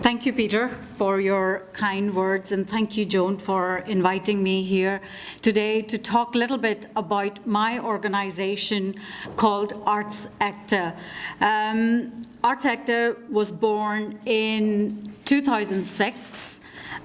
Thank you, Peter, for your kind words, and thank you, Joan, for inviting me here today to talk a little bit about my organization called ArtsEkta. ArtsEkta was born in 2006.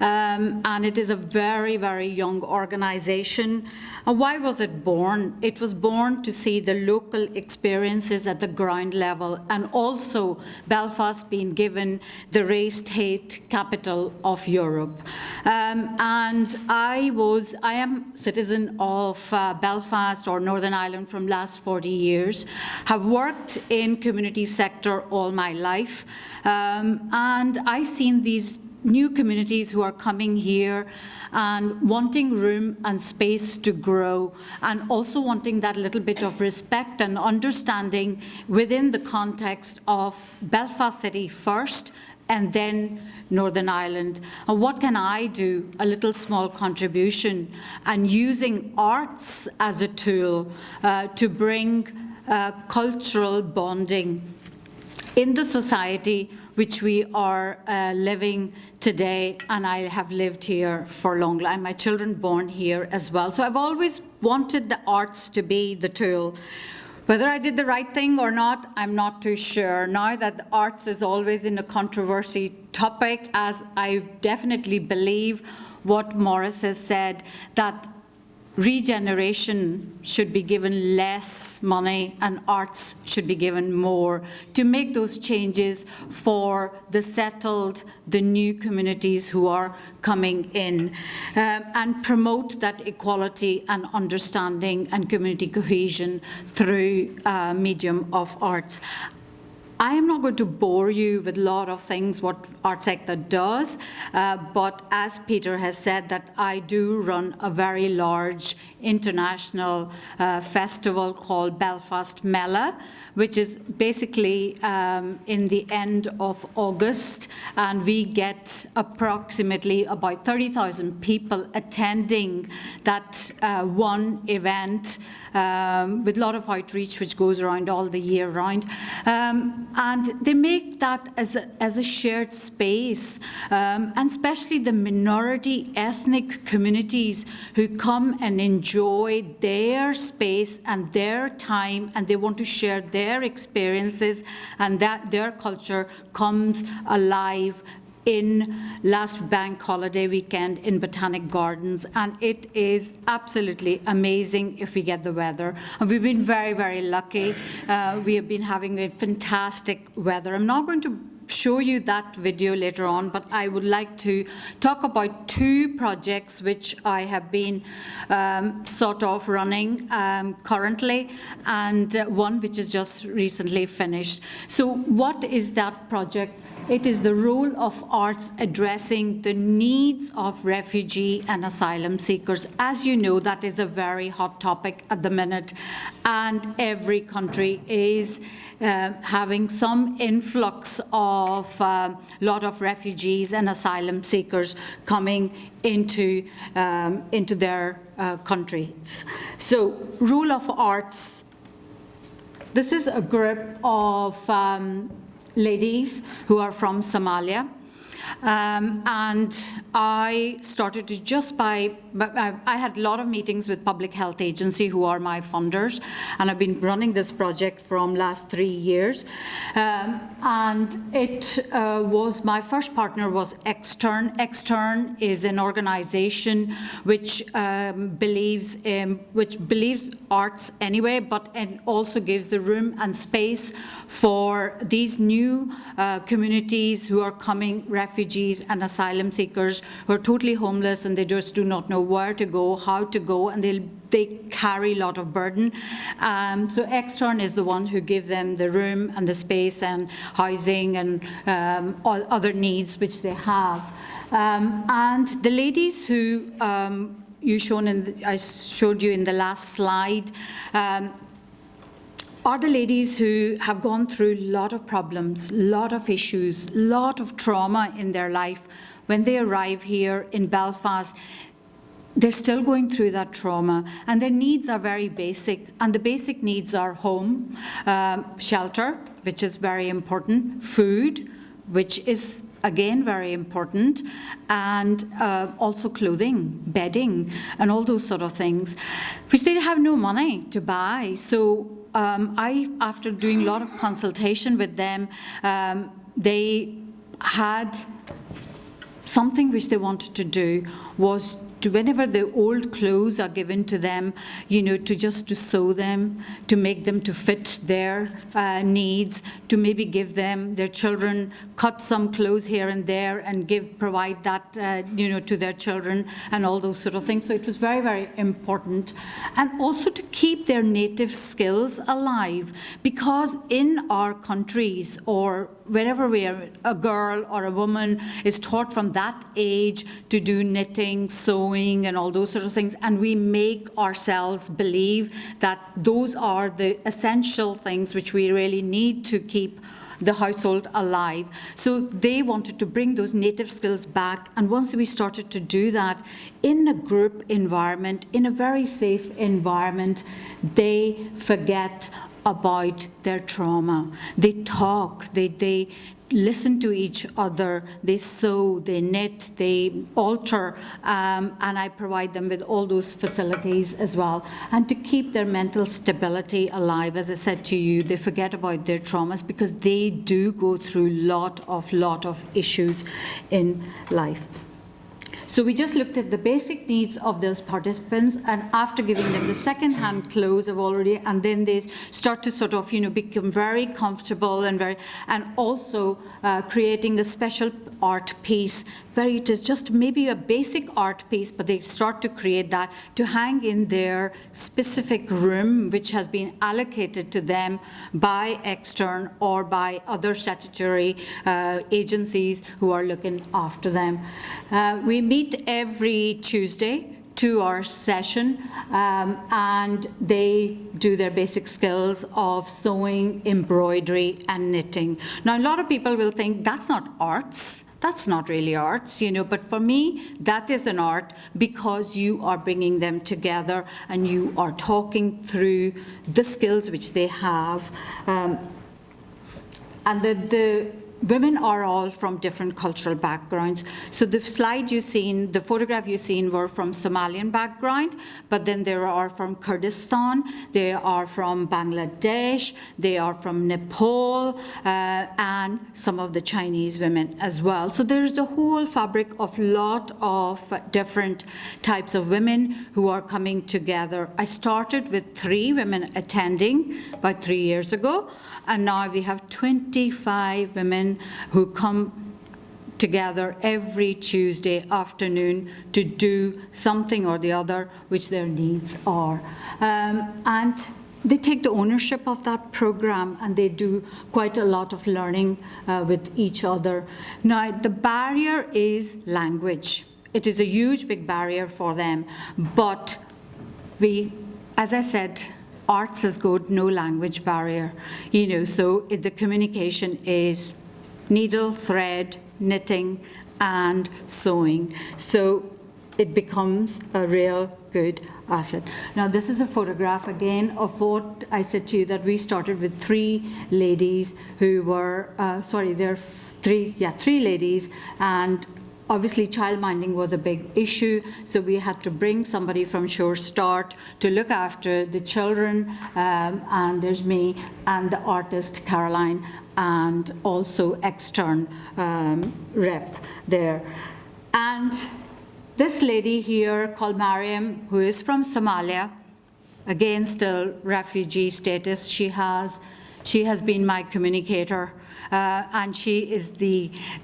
And it is a very, very young organization. And why was it born? It was born to see the local experiences at the ground level, and also Belfast being given the raised hate capital of Europe. And I am citizen of Belfast or Northern Ireland from last 40 years, have worked in community sector all my life, and I've seen these new communities who are coming here and wanting room and space to grow, and also wanting that little bit of respect and understanding within the context of Belfast City first and then Northern Ireland. And what can I do? A little small contribution, and using arts as a tool to bring cultural bonding in the society which we are living today, and I have lived here for a long time. My children born here as well. So I've always wanted the arts to be the tool. Whether I did the right thing or not, I'm not too sure. Now that the arts is always in a controversy topic, as I definitely believe what Morris has said, that regeneration should be given less money and arts should be given more to make those changes for the settled, the new communities who are coming in, and promote that equality and understanding and community cohesion through medium of arts. I am not going to bore you with a lot of things what ArtsEkta does, but as Peter has said, that I do run a very large international festival called Belfast Mela, which is basically in the end of August, and we get approximately about 30,000 people attending that one event, with a lot of outreach which goes around all the year round. And they make that as a shared space, and especially the minority ethnic communities who come and enjoy their space and their time, and they want to share their experiences, and that their culture comes alive in last bank holiday weekend in Botanic Gardens, and it is absolutely amazing if we get the weather. And we've been very, very lucky. We have been having a fantastic weather. I'm not going to show you that video later on, but I would like to talk about two projects which I have been sort of running currently, and one which is just recently finished. So what is that project? It is the role of arts addressing the needs of refugee and asylum seekers. As you know, that is a very hot topic at the minute, and every country is having some influx of a lot of refugees and asylum seekers coming into their countries. So, role of arts. This is a group of ladies who are from Somalia, and I started to I had a lot of meetings with Public Health Agency, who are my funders, and I've been running this project from last 3 years. And it was, my first partner was Extern. Extern is an organization which believes arts anyway, but and also gives the room and space for these new communities who are coming, refugees and asylum seekers who are totally homeless, and they just do not know where to go, how to go, and they carry a lot of burden. So Extern is the one who give them the room and the space and housing and all other needs which they have. And the ladies who I showed you in the last slide are the ladies who have gone through a lot of problems, a lot of issues, a lot of trauma in their life. When they arrive here in Belfast, they're still going through that trauma, and their needs are very basic. And the basic needs are home, shelter, which is very important, food, which is again, very important, and also clothing, bedding, and all those sort of things, which they have no money to buy. So I, after doing a lot of consultation with them, they had something which they wanted to do was to, whenever the old clothes are given to them, to sew them, to make them to fit their needs, to maybe give them, their children, cut some clothes here and there and provide that, to their children and all those sort of things. So it was very, very important. And also to keep their native skills alive, because in our countries or wherever we are, a girl or a woman is taught from that age to do knitting, sewing, and all those sort of things, and we make ourselves believe that those are the essential things which we really need to keep the household alive. So they wanted to bring those native skills back, and once we started to do that in a group environment, in a very safe environment, they forget about their trauma. They talk, they listen to each other, they sew, they knit, they alter, and I provide them with all those facilities as well. And to keep their mental stability alive, as I said to you, they forget about their traumas because they do go through lot of issues in life. So we just looked at the basic needs of those participants, and after giving them the second-hand clothes and then they start to sort of, become very comfortable and also creating a special art piece where it is just maybe a basic art piece, but they start to create that to hang in their specific room, which has been allocated to them by extern or by other statutory agencies who are looking after them. We meet every Tuesday, 2-hour session, and they do their basic skills of sewing, embroidery, and knitting. Now, a lot of people will think that's not arts. That's not really arts, but for me, that is an art because you are bringing them together and you are talking through the skills which they have. And the women are all from different cultural backgrounds. So the slide you've seen, the photograph you've seen were from Somalian background, but then there are from Kurdistan, they are from Bangladesh, they are from Nepal, and some of the Chinese women as well. So there's a whole fabric of lot of different types of women who are coming together. I started with 3 women attending about 3 years ago, and now we have 25 women who come together every Tuesday afternoon to do something or the other which their needs are. And they take the ownership of that program and they do quite a lot of learning with each other. Now, the barrier is language. It is a huge, big barrier for them, but we, as I said, arts has got no language barrier, so the communication is needle, thread, knitting, and sewing. So it becomes a real good asset. Now, this is a photograph again of what I said to you, that we started with 3 ladies who were, there are 3 ladies, and obviously, childminding was a big issue, so we had to bring somebody from Sure Start to look after the children, and there's me and the artist Caroline, and also extern rep there. And this lady here called Mariam, who is from Somalia, again still refugee status, she has been my communicator. And she is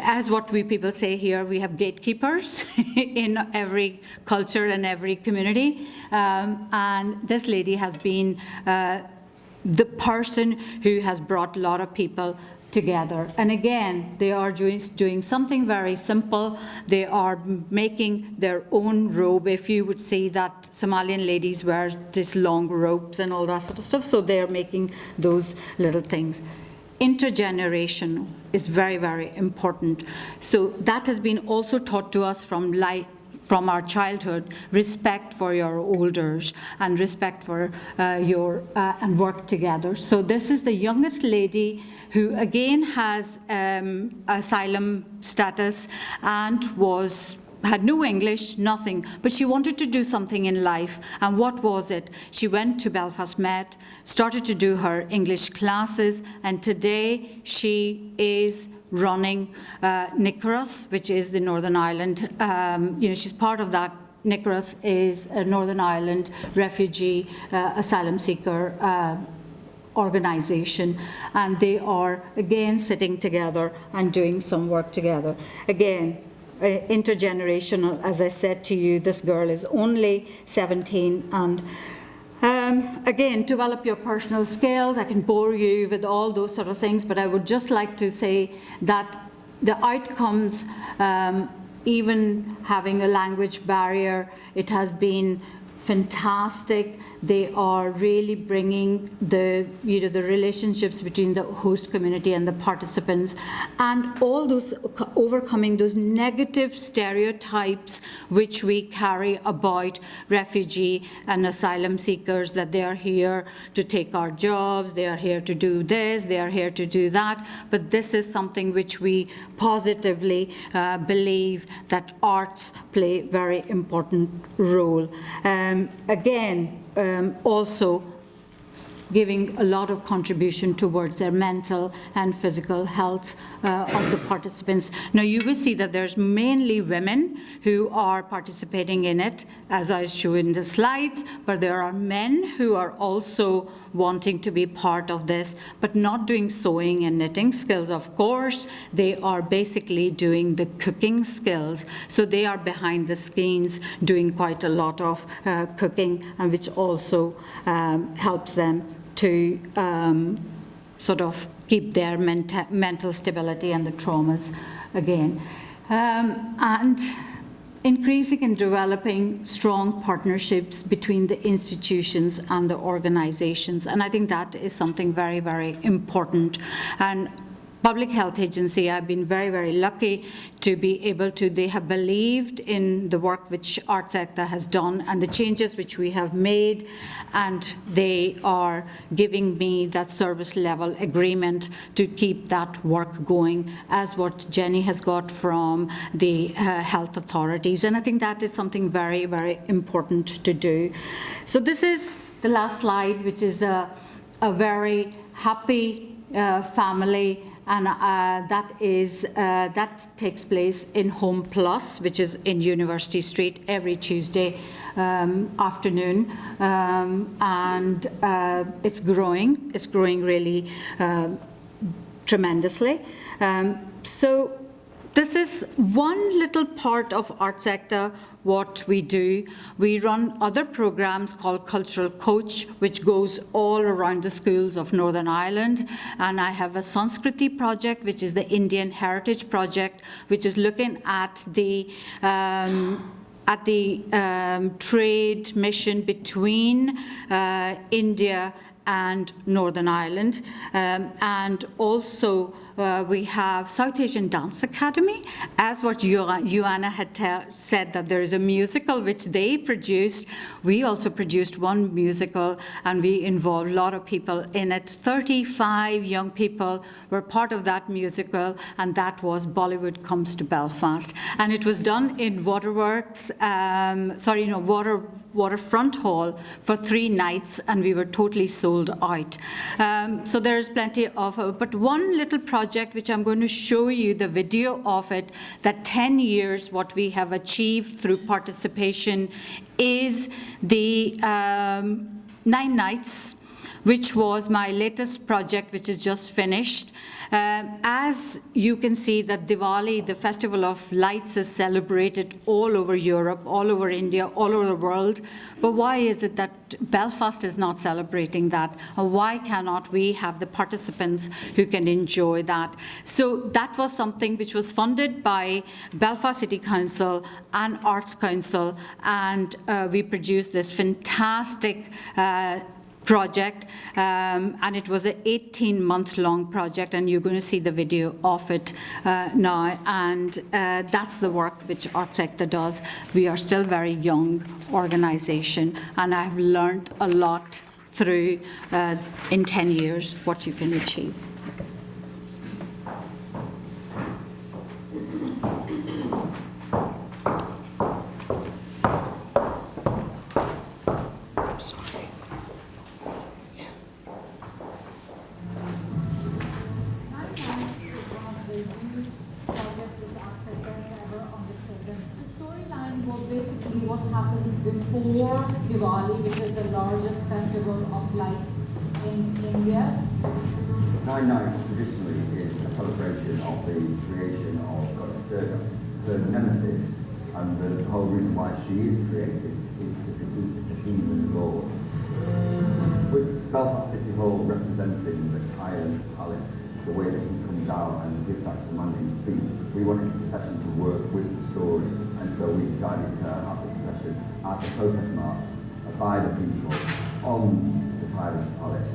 as what we people say here, we have gatekeepers in every culture and every community. And this lady has been the person who has brought a lot of people together. And again, they are doing something very simple. They are making their own robe. If you would see that Somalian ladies wear these long robes and all that sort of stuff, so they're making those little things. Intergenerational is very, very important. So that has been also taught to us from from our childhood, respect for your elders and respect for and work together. So this is the youngest lady who again has asylum status and had no English, nothing, but she wanted to do something in life. And what was it? She went to Belfast Met, started to do her English classes, and today she is running Nicholas, which is the Northern Ireland. She's part of that. Nicholas is a Northern Ireland refugee asylum seeker organization, and they are again sitting together and doing some work together. Again, intergenerational, as I said to you, this girl is only 17, and again, develop your personal skills. I can bore you with all those sort of things, but I would just like to say that the outcomes, even having a language barrier, it has been fantastic. They are really bringing the relationships between the host community and the participants, and all those overcoming those negative stereotypes which we carry about refugee and asylum seekers, that they are here to take our jobs, they are here to do this, they are here to do that. But this is something which we positively believe that arts play a very important role. Also giving a lot of contribution towards their mental and physical health of the participants. Now you will see that there's mainly women who are participating in it, as I show in the slides, but there are men who are also wanting to be part of this, but not doing sewing and knitting skills, of course. They are basically doing the cooking skills. So they are behind the scenes doing quite a lot of cooking, and which also helps them to sort of keep their mental stability and the traumas again. And increasing and developing strong partnerships between the institutions and the organizations. And I think that is something very, very important. And Public Health Agency, I've been very, very lucky to be able to, they have believed in the work which ArtsEkta has done and the changes which we have made, and they are giving me that service level agreement to keep that work going, as what Jenny has got from the health authorities. And I think that is something very, very important to do. So this is the last slide, which is a very happy family. And that takes place in Home Plus, which is in University Street, every Tuesday afternoon. And it's growing really tremendously. So this is one little part of ArtsEkta, what we do. We run other programs called Cultural Coach, which goes all around the schools of Northern Ireland. And I have a Sanskriti project, which is the Indian Heritage Project, which is looking at the trade mission between India and Northern Ireland. And also we have South Asian Dance Academy, as what Joanna had said, that there is a musical which they produced. We also produced one musical, and we involved a lot of people in it. 35 young people were part of that musical, and that was Bollywood Comes to Belfast. And it was done in Waterfront Hall for 3 nights, and we were totally sold out. So there's plenty of, but one little project which I'm going to show you the video of it, that 10 years what we have achieved through participation, is the 9 Nights, which was my latest project, which is just finished. As you can see, that Diwali, the Festival of Lights, is celebrated all over Europe, all over India, all over the world. But why is it that Belfast is not celebrating that? Or why cannot we have the participants who can enjoy that? So that was something which was funded by Belfast City Council and Arts Council, and we produced this fantastic project, and it was an 18-month-long project, and you're going to see the video of it now, and that's the work which ArtsEkta does. We are still a very young organisation, and I've learned a lot through, in 10 years, what you can achieve. What happens before Diwali, which is the largest festival of lights in India? 9 nights traditionally is a celebration of the creation of Goddess Durga. The nemesis and the whole reason why she is created is to defeat the heathen lord. With Belfast City Hall representing the tyrant palace, the way that he comes out and gives that commanding speech, we wanted the procession to work with the story, and so we decided to have the procession as a protest march by the people on the tyrant palace.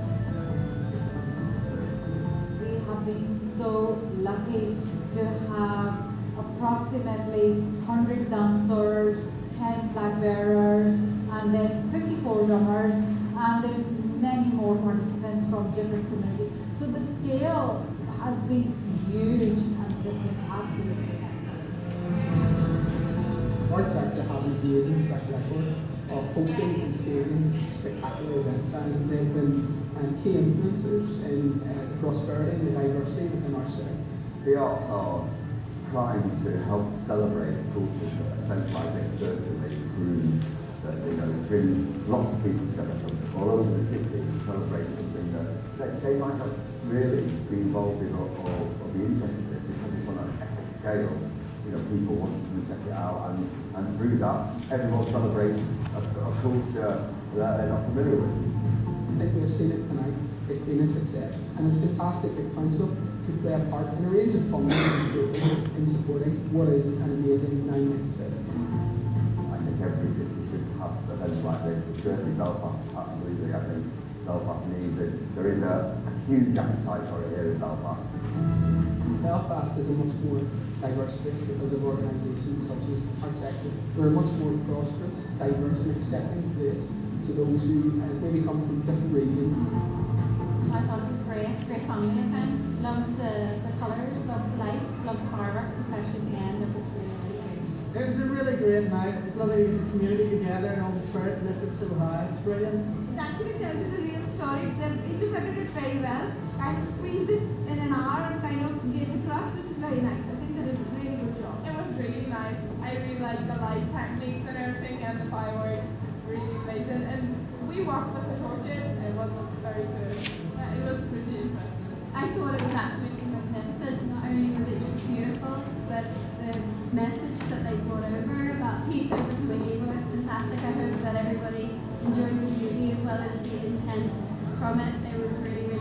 We have been so lucky to have approximately 100 dancers, 10 flag bearers, and then 54 drummers, and there's many more participants from different communities. So the scale has been huge and it's been absolutely excellent. ArtsEkta have an amazing track record of hosting and staging spectacular events, and they've been key influencers in the prosperity and the diversity within our city. The arts are trying to help celebrate culture. Events like this certainly prove that it brings lots of people together from all over the city to celebrate something that they might not really be involved in or be interested in, because it's on an epic scale. People want to check it out, and through that, everyone celebrates a culture that they're not familiar with. I think we've seen it tonight. It's been a success, and it's fantastic that council could play a part in a range of funding in supporting what is an amazing 9 nights festival. I think every city should have events like this. Certainly Belfast, absolutely. I think Belfast needs it. There is a huge appetite for it here in Belfast. Belfast is a much more diverse place because of organisations such as ArtsEkta. We're a much more prosperous, diverse and accepting place to those who maybe come from different regions. I thought it was great family event. Loved the colours, loved the lights, loved the fireworks, especially at the end. It was really, really good. It was a really great night. It was lovely to get the community together and all the spirit lifted so high. It's brilliant. It actually tells you the real story. They've interpreted it very well and squeezed it in an hour and kind of gave it across, which is very nice. I think they did a really good job. It was really nice. I really liked the light techniques and everything, and the fireworks. Really amazing. And we walked with the torches. It was very good. It was pretty impressive. I thought it was absolutely magnificent. Not only was it just beautiful, but the message that they brought over about peace overcoming evil is fantastic. I hope that everybody enjoyed the beauty as well as the intent from it. It was really, really